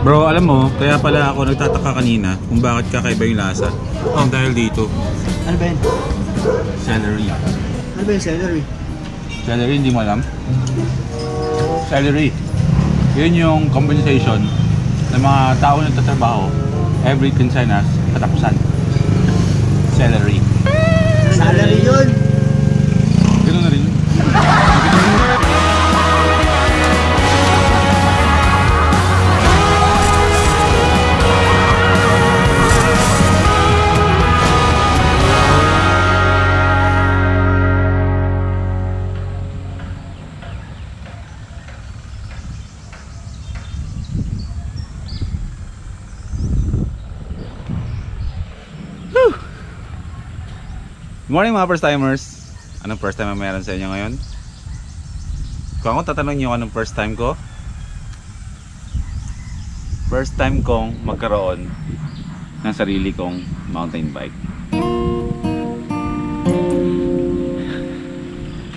Bro, alam mo, kaya pala ako nagtataka kanina kung bakit kakaiba yung lasa. Dahil dito. Ano ba yun? Celery. Ano ba yung celery? Celery, hindi mo alam? Celery. Yun yung compensation ng mga tao na nagtatrabaho every quincenas katapusan. Celery. Salary yun! Ganoon na rin yun. Good morning mga first timers. Anong first time ang meron sa inyo ngayon? Kung ako tatanong nyo anong first time ko, first time kong magkaroon ng sarili kong mountain bike.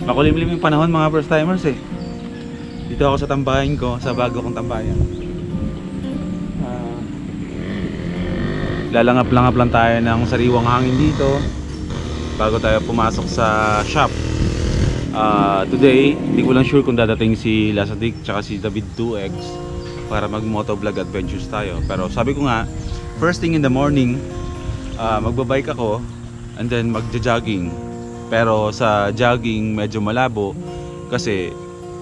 Makulimlim yung panahon mga first timers eh. Dito ako sa tambayan ko, sa bago kong tambayan. Lalangap-langap lang tayo ng sariwang hangin dito bago tayo pumasok sa shop. Today, hindi ko lang sure kung dadating si Lasadik tsaka si David 2X para mag motovlog adventures tayo. Pero sabi ko nga, first thing in the morning, magbabike ako and then magja-jogging. Pero sa jogging medyo malabo kasi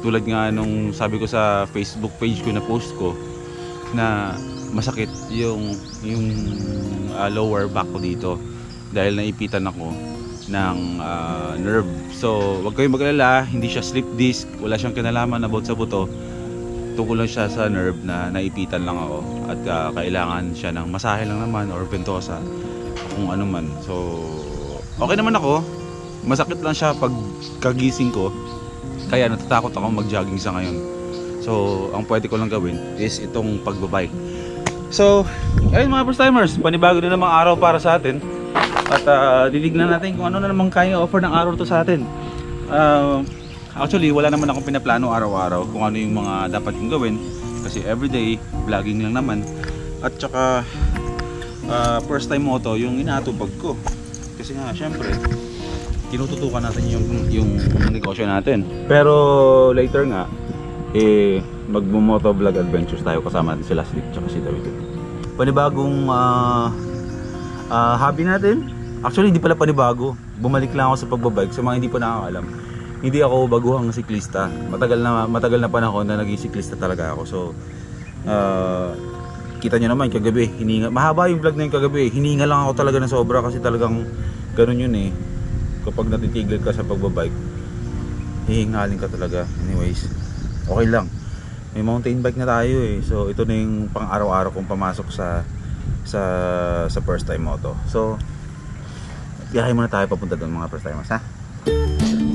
tulad nga nung sabi ko sa Facebook page ko na post ko na masakit yung lower back ko dito dahil naipitan ako ng nerve. So wag kayong mag-alala, hindi siya slip disc, wala siyang kinalaman about sa buto. Tungkol lang siya sa nerve na naipitan lang ako at kailangan siya ng masahe lang naman or ventosa kung ano man. So okay naman ako, masakit lang siya pag kagising ko kaya natatakot ako mag-jogging sa ngayon. So ang pwede ko lang gawin is itong pagbabike. So ayun mga first timers, panibago na namang araw para sa atin. At titignan natin kung ano na naman kaya offer ng araw to sa atin. Actually wala naman akong pinaplano araw-araw kung ano yung mga dapat kong gawin kasi everyday vlogging lang naman. At saka first time moto yung inaatubag ko kasi nga syempre tinututukan natin yung negosyo natin. Pero later nga magmo-motovlog adventures tayo kasama natin si Lasdik at si David. Panibagong hobby natin. Actually hindi pala panibago. Bumalik lang ako sa pagbabike. Sa mga hindi pa nakakalam, hindi ako baguhang siklista. Matagal na panahon na naging siklista talaga ako. So kita nyo naman kagabi, hininga. Mahaba yung vlog na yung kagabi. Hininga lang ako talaga ng sobra kasi talagang ganun yun eh. Kapag natitigil ka sa pagbabike, hihingalin ka talaga. Anyways, okay lang. May mountain bike na tayo eh. So ito na yung pang araw-araw kong pamasok sa first time moto. So biyahe muna tayo papunta doon mga first timers ha.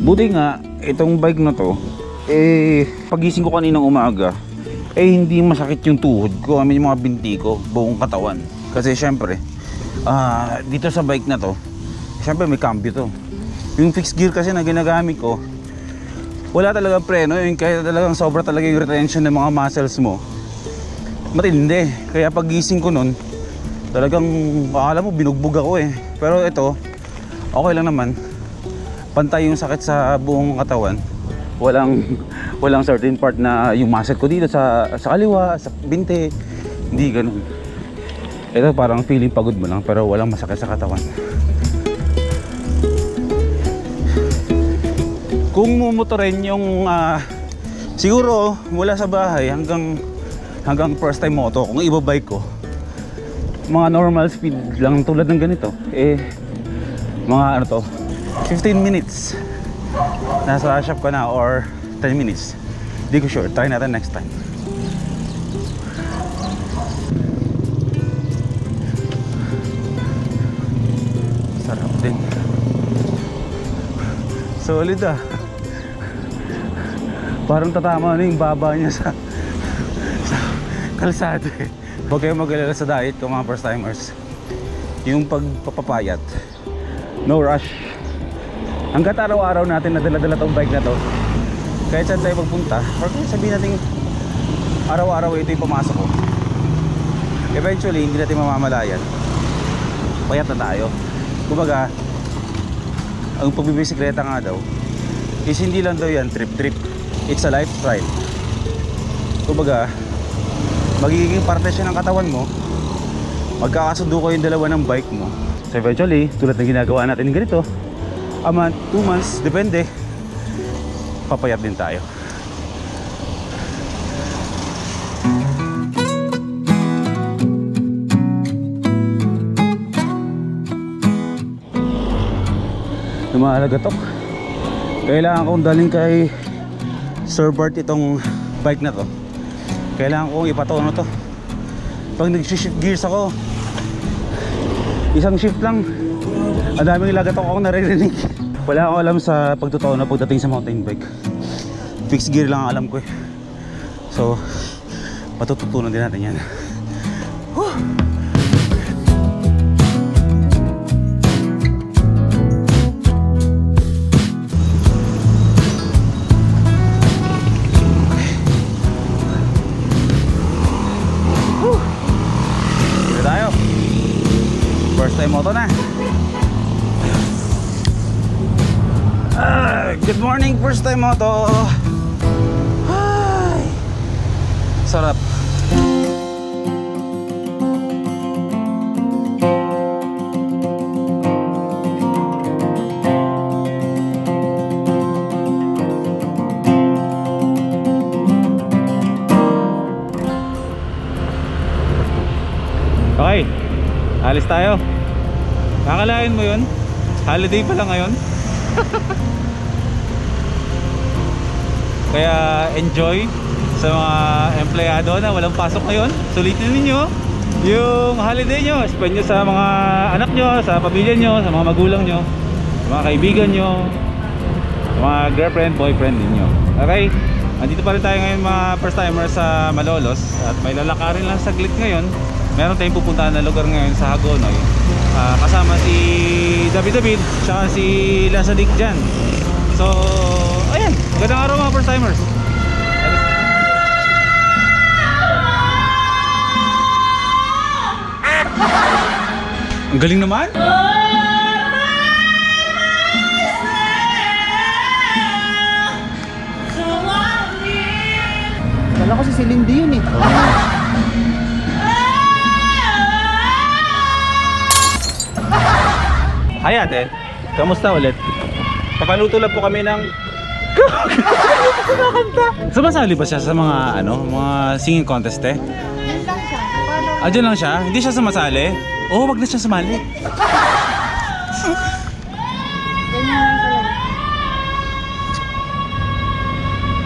Buti nga itong bike na to pagising ko kaninang umaga hindi masakit yung tuhod ko, yung mga binti ko, buong katawan. Kasi syempre dito sa bike na to, syempre may cambio to. Yung fixed gear kasi na ginagamit ko, wala talagang preno, kaya talagang sobra talaga yung retention ng mga muscles mo. Matindi. Kaya pagising ko nun, talagang akala mo binugbog ako eh. Pero ito, okay lang naman. Pantay yung sakit sa buong katawan. Walang certain part na yung muscle ko dito sa kaliwa, sa binti. Hindi ganun. Ito parang feeling pagod mo lang pero walang masakit sa katawan. Kung mumotorin yung siguro mula sa bahay hanggang first time moto, kung ibabike ko, mga normal speed lang tulad ng ganito mga ano to 15 minutes nasa shop ka na or 10 minutes, di ko sure. Try natin next time. Sarap din, solid parang tatama na yung baba niya sa kalsada eh. Huwag kayong mag-alala sa diet ko mga first timers. Yung pagpapapayat, no rush. Hanggat araw-araw natin nadala-dala tong bike na to, kahit saan tayo magpunta, or kung sabihin natin araw-araw ito yung pumasok ko, eventually hindi natin mamamalayan, payat na tayo. Kumbaga, ang pagbibisikleta nga daw is hindi lang daw yan trip, it's a lifestyle. Kumbaga, magiging parte siya ng katawan mo, magkakasundo ko yung dalawa ng bike mo. So eventually, tulad ng ginagawa natin ganito, a month, 2 months, depende, papayat din tayo. Lumalagatok. Kailangan kong dalhin kay Sir Bart itong bike na to. Kailangan kong ipatono to. Pag nag-shift gears ako, isang shift lang, ang daming lagatok akong naririnig. Wala akong alam sa pagtutono pagdating sa mountain bike. Fixed gear lang ang alam ko eh. So, matututunan din natin yan. Whew! First time moto na. Good morning, first time moto. Ay, sarap. Okay, alis tayo. Kakalain mo yun? Holiday pa lang ngayon. Kaya enjoy sa mga empleyado na walang pasok ngayon. Sulitin ninyo yung holiday nyo. Spend nyo sa mga anak nyo, sa pamilya nyo, sa mga magulang nyo, sa mga kaibigan nyo, sa mga girlfriend, boyfriend ninyo. Okay? Andito pa rin tayo ngayon mga first timers sa Malolos. At may lalakarin lang saglit ngayon. Meron tayong pupuntahan na lugar ngayon sa Hagonoy. Kasama si David tsaka si Lasadik dyan. So, ayan, magandang araw mga first timers. Ang galing naman. Kala ko si Celine Dion eh. Hi ate, kamusta ulit? Papaluto lang po kami ng sumasali ba siya sa mga mga singing contest eh? Yan lang siya. Paano? Diyan lang siya? Hindi siya sumasali? Oo, wag na siya sumali. Ganyan lang talaga.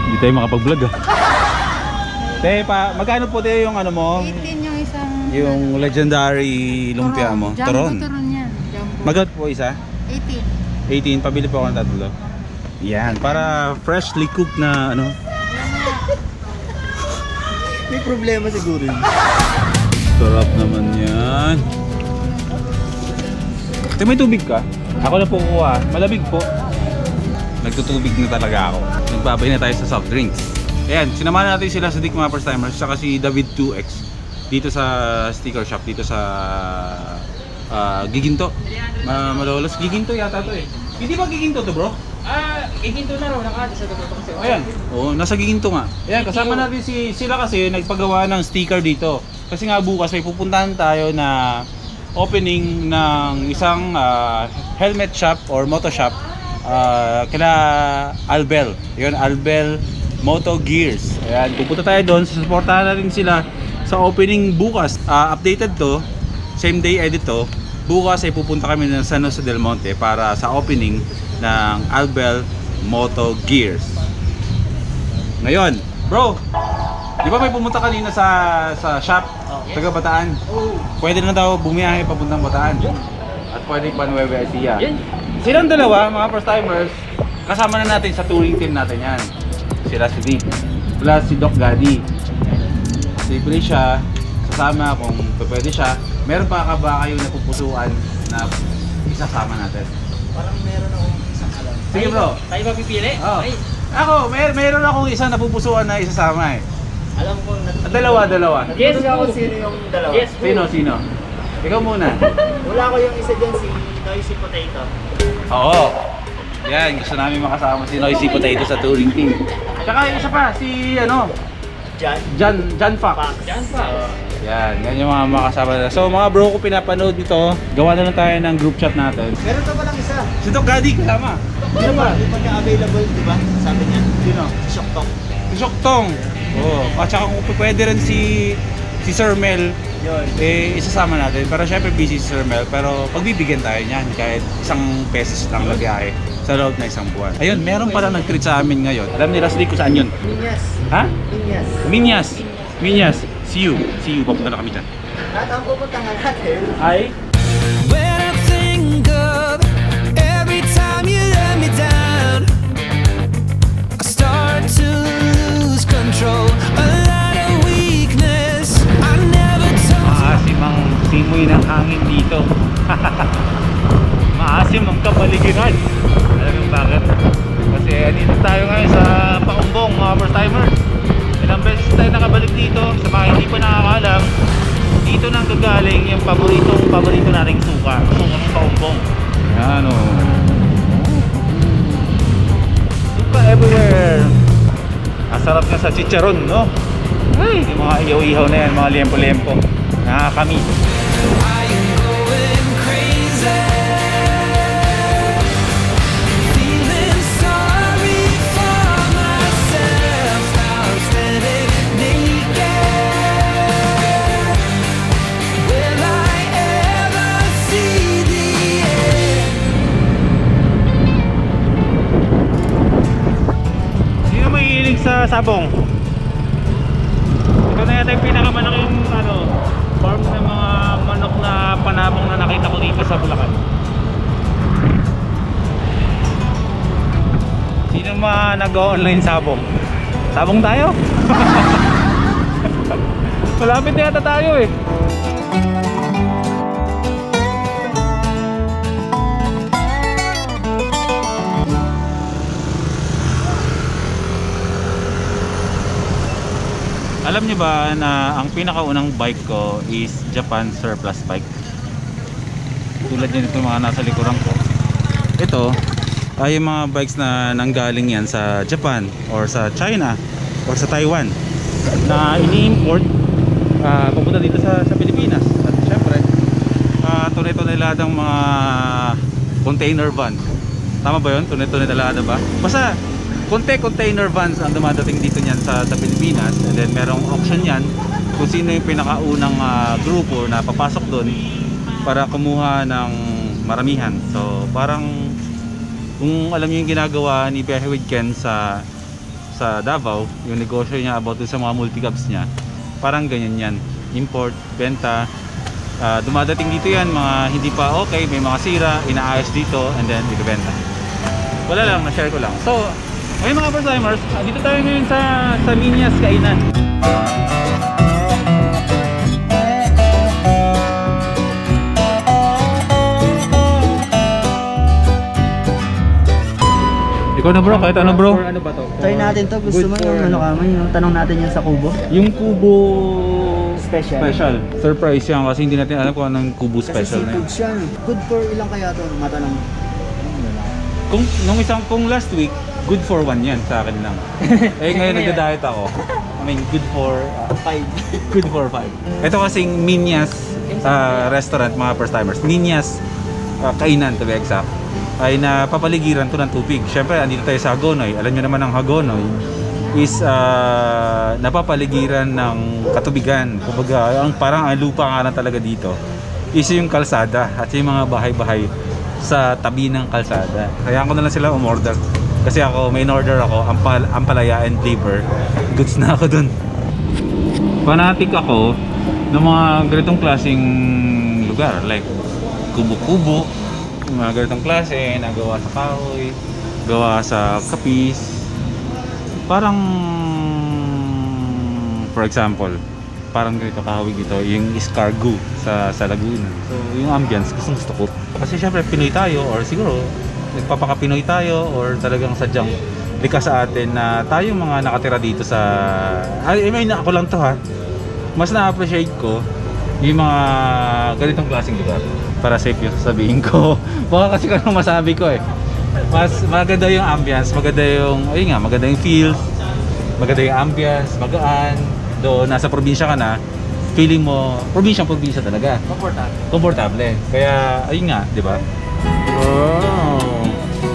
Hindi tayo makapag-vlog ah. Te, magkano po te yung mo? 18 yung isang... Yung legendary lumpia mo? Jumbo turon yan. Jumbo. Magkano po isa? 18. 18, pabili po ako ng tatlo. Yan, para freshly cooked na May problema siguro yun. Sarap naman yan. Ate, may tubig ka? Ako na po kuha. Malamig po. Nagtutubig na talaga ako. Nagbabay na tayo sa soft drinks. Ayan, sinamahan natin sila sa Dick mga first timers, saka si David 2X dito sa sticker shop, dito sa Giginto. Malolos, Giginto yata to eh. Hindi ba Giginto to bro? Giginto na raw, nakada sa totoo kasi. Ayan, oo, nasa Giginto nga. Ayan, kasama natin sila kasi nagpagawa ng sticker dito. Kasi nga bukas may pupuntahan tayo na opening ng isang helmet shop or moto shop kina Albel. Yun, Albel Moto Gears. Ayan, pupunta tayo doon, susuportahan natin sila sa opening bukas. Updated to, same day edit to. Bukas ay pupunta kami ng San Jose del Monte para sa opening ng Albel Moto Gears. Ngayon, bro, di ba may pumunta kanina sa shop, taga Bataan? Pwede na daw bumiyahe papuntang Bataan. At pwede pa Nueva Ecija. Silang dalawa, mga first timers, kasama na natin sa touring team natin yan. Sila si Dick, plus si Doc Gaddy. Libre siya, sasama kung pwede siya. Meron pa ba kayo napupusuan na isasama natin? Parang meron akong isang alam. Sige bro. Tayo ba pipili? Oh. Ay. Ako, meron akong isang napupusuan na isasama eh. Alam ko na. Dalawa. Yes, Hindi ako sino yung dalawa. Yes, Sino? Ikaw muna. Wala ko yung isa dyan, si Noisy Potato. Oo. Yan, gusto namin makasama si Noisy Potato sa touring team. Tsaka yung isa pa, si John Fox. Yan pa. Yan yung mga makasama na. So mga bro, kung pinapanood ito, gawa na lang tayo ng group chat natin. Meron pa palang isa. Si Doc Gaddy kasama. Sino ba? Di ba available, di ba? Sabi niya. Sino? Si Shoktong. Si Shoktong. Oo. At saka kung pwede rin si Sir Mel, Yun. isasama natin. Pero syempre busy si Sir Mel. Pero pagbibigyan tayo niyan kahit ₱1 lang na biyahe sa loob na isang buwan. Ayun, meron pala nag-treat sa amin ngayon. Alam ni Rasli kung saan yun? Minyas. Ha? Minyas. Minyas. See you. Papunta na kami dyan. At ang pupunta nga natin. Ay? When I think of every time you let me down, I start to lose control. A lot of weakness. I never told you. Maasim ang simoy ng hangin dito. Maasim ang kapaligiran. Alam mo bakit? Kasi dito tayo ngayon sa Paumbong, mga first timers. Ilang beses tayo nakabalik dito. Sa mga hindi pa nakakaalam, dito nang gagaling yung paborito nating suka ng Paumbong. Yan o. Suka everywhere. Asarap na sa chicharon, no? Ay, yung mga ihaw-ihaw na yan, mga liempo-liempo. Nakakamiss. I am going crazy. Feeling sorry for myself. I'm standing naked. Will I ever see the end? Sino mahilig sa sabong? Ito na yata yung pinakamalaking farm ng mga manok na panabong na nakita ko dito sa Bulacan. Sino nag-online sabong? Sabong tayo? Malapit na yata tayo eh. Alam niyo ba na ang pinakaunang bike ko is Japan surplus bike? Tulad yan itong mga nasa likuran ko. Ito ay yung mga bikes na nanggaling yan sa Japan or sa China or sa Taiwan na ini-import papunta dito sa Pilipinas. At syempre tunay-tunaladang mga container van. Tama ba yun? Tunay-tunalada ba? Basta container vans ang dumadating dito niyan sa Pilipinas, and then merong auction yan kung sino yung pinakaunang grupo na papasok doon para kumuha ng maramihan. So parang kung alam niyo yung ginagawa ni Biyahe with Ken sa Davao, yung negosyo niya about dun sa mga multi-cabs niya, parang ganyan yan, import, benta, dumadating dito yan, mga hindi pa okay, may mga sira, inaayos dito, and then ibebenta. Wala lang, na-share ko lang. So ngayon mga first timers, dito tayo ngayon sa Minyas Kainan. Ikaw na bro, kahit ano bro. Ano ba to? Try natin to. Gusto mo yung yung tanong natin yan sa kubo? Yung kubo Special. Surprise yan kasi hindi natin alam kung anong kubo Kasi special na seafood yun. siya. Good for ilang kaya to? Matanong. Kung last week, good for 1 yan sa akin lang. Eh ngayon nagda-diet ako. I mean, good for 5. good for 5. Ito kasing Minyas restaurant mga first timers. Minyas Kainan to be exact. Ay napapaligiran to ng tubig. Syempre andito tayo sa Hagonoy. Alam niyo naman ang Hagonoy is napapaligiran ng katubigan. Kumbaga, parang ang lupa nga lang talaga dito is yung kalsada at yung mga bahay-bahay sa tabi ng kalsada. Kaya ko na lang sila umorder. Kasi ako, may in-order ako, ampalaya and liver. Goods na ako dun. Fanatic ako ng mga ganitong klaseng lugar. Like, kubo-kubo. Mga ganitong klase, nagawa sa kahoy, gawa sa kapis. Parang, for example, parang ganito kahoy dito, yung escargot sa Laguna. So, yung ambience, gusto ko. Kasi syempre, Pinoy tayo, or siguro, nagpapaka-Pinoy tayo, or talagang sadyang likas sa atin na tayong mga nakatira dito sa... I mean, ako lang to ha. Mas na-appreciate ko yung mga ganitong klaseng lugar. Para safe yung sasabihin ko. Baka kasi kung masabi ko eh. Mas maganda yung ambience, maganda yung... Ayun nga, maganda yung feels. Maganda yung ambience, magaan. Doon, nasa probinsya ka na, feeling mo, probinsya talaga. Komportable. Kaya, ayun nga, di ba? Wow!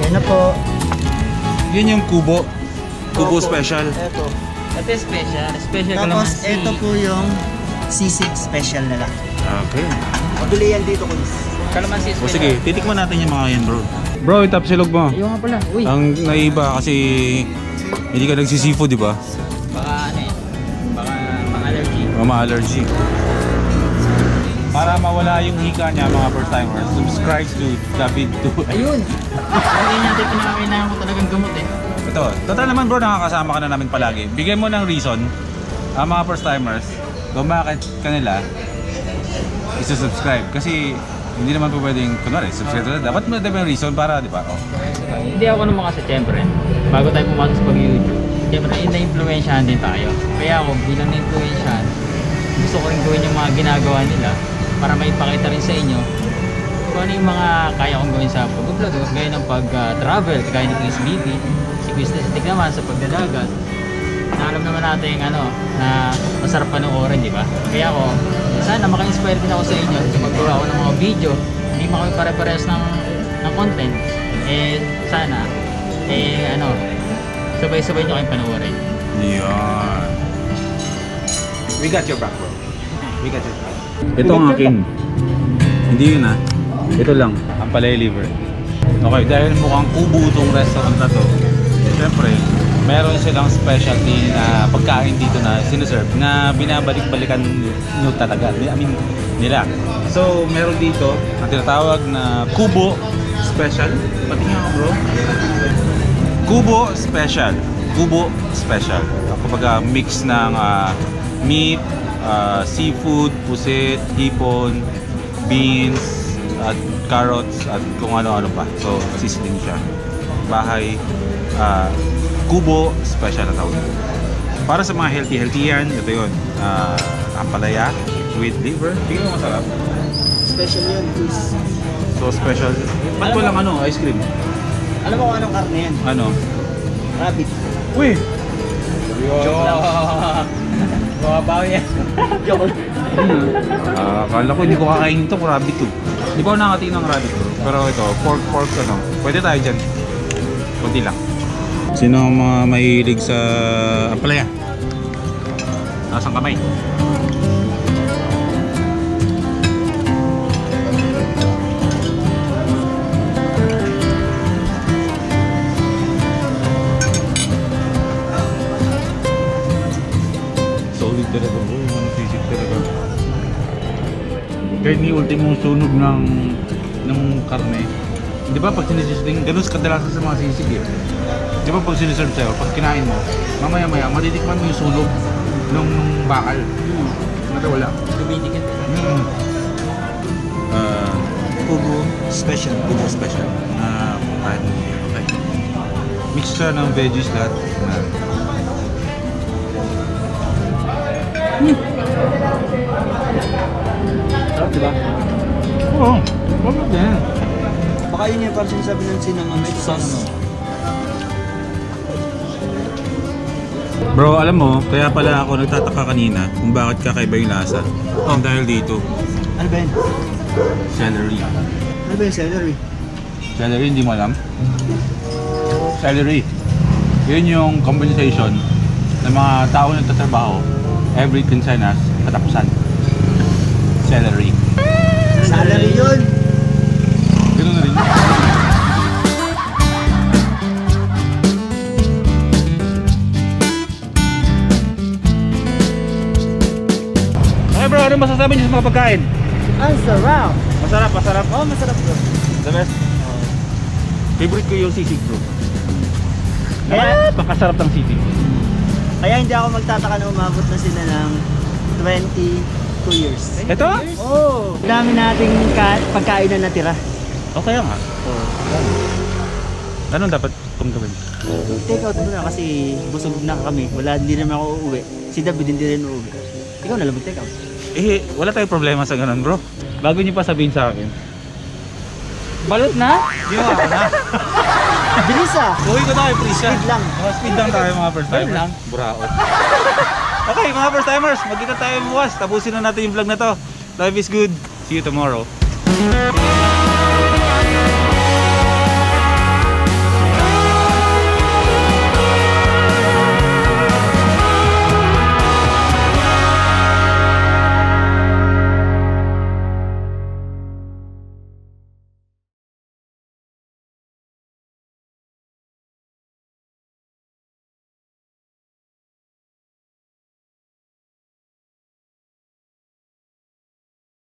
Yan na po. Yun yung kubo. Kubo Opo. special. Ito. Ito yung special. Special Tapos kalamansi. ito po yung sisig special na lang. Okay. Mabili yan dito, Kunis. Kalamansi O special. sige, titikman natin yung mga yan, bro. Bro, itapsilog mo. Yung nga pala. Uy. Ang naiba kasi hindi ka nagsi-seafood, di ba? Baka ano eh. Baka pang-allergy. O ma-allergy. Para mawala yung hika niya, mga first timers, subscribe to David 2. Ayun! Lagi natin pinakakailangan ko talagang gamot eh. Ito, total naman bro, nakakasama ka na namin palagi. Bigyan mo ng reason, ang mga first timers, kung bakit kanila isusubscribe. Kasi hindi naman po pwedeng, kunwari, subscribe na. Dapat may reason para, di ba? Oh. Hindi ako naman kasi siyempre, bago tayo pumasok sa pag-YouTube, siyempre na-influensyahan din tayo. Kaya ako bilang na-influensyahan, gusto ko rin gawin yung mga ginagawa nila para maipakita rin sa inyo kung ano yung mga kaya kong gawin sa pag-vlog, gaya ng pag-travel, kagaya ni Chris BB, si Chris Testik naman sa pagdadagat. Na alam naman natin ano, na masarap panoorin, di ba? Kaya ako, sana maka-inspire din ako sa inyo sa maggawa ko ng mga video. Hindi mo kami pare-parehas ng content. Eh, sana, ano, sabay-sabay nyo kayong panoorin. Yan. We got your back, bro. We got your back. Ito ang akin. Hindi yun ah. Ito lang, ang palay liver. Okay, dahil mukhang kubo itong restaurant na to, siyempre, meron silang specialty na pagkain dito na sineserve na binabalik-balikan nyo talaga. I mean, nila. So, meron dito ang tinatawag na Kubo Special. Patingin ako bro. Kubo Special. Kubo Special. Kumbaga mix ng meat, seafood, pusit, hipon, beans, at carrots, at kung ano-ano pa. So, sizzling siya. Bahay, Kubo Special na tawag. Para sa mga healthy yan, ito yun. Ampalaya with liver. Tingnan mo masarap. Special yun, Kunis. So, special. Ba't walang ano, ice cream? Alam mo kung anong karne yan? Ano? Rabbit. Uy! Joke lang. Mga bawi yan. Joke lang. Akala ko hindi ko kakainin ito, rabbit to. Hindi ko nakatingin ng rabbit bro. Pero ito, pork ano. Pwede tayo dyan. Kunti lang. Sino ang mga mahilig sa ampalaya? Taas ang kamay. Solid talaga bro, yung sisig talaga. Kahit ni ultimong sunog ng karne. Di ba pag sinisisig, ganun kadalasan sa mga sisig eh. Di ba pag siniserve sa'yo, pag kinain mo, mamaya-maya, matitikman mo yung sunog ng bakal. Wala. Dumidikit. Kubo special. Kubo special. Kahit okay. Mix siya ng veggies lahat. Sarap diba? Oo. Bakit din? Baka yun yung parang sinasabi ng cinnamon sauce. Bro, alam mo, kaya pala ako nagtataka kanina kung bakit kakaiba yung lasa. Dahil dito, Ano ba yun? celery. Ano ba yung celery? Celery, hindi mo alam? Celery. Yun yung compensation ng mga tao na nagtatrabaho every quincenas katapusan. Celery. Salary yun! Ganun na rin. Okay bro, ano masasabi niyo sa mga pagkain? Ang sarap! Masarap, masarap. Oh, masarap bro. The best? Favorite ko yung sisig bro. Kaya- Pakasarap ng sisig. Kaya hindi ako magtataka na umabot na sila ng 22 years. Ito? Oh! Dami nating pagkain na natira. Okay nga. Ganun dapat. tong gabi? Take out muna kasi busog na kami. Hindi naman ako uuwi. Si David hindi rin uuwi. Ikaw na lang mag-take out. Eh, wala tayong problema sa ganun, bro. Bago niyo pa sabihin sa akin. Balot na? Di ba ako na? Bilis ah! Uwi ko tayo, please. Speed lang. Speed lang tayo mga first timers. lang. Buraot. Okay, mga first timers, magkita tayo bukas. Tapusin na natin yung vlog na to. Life is good. See you tomorrow.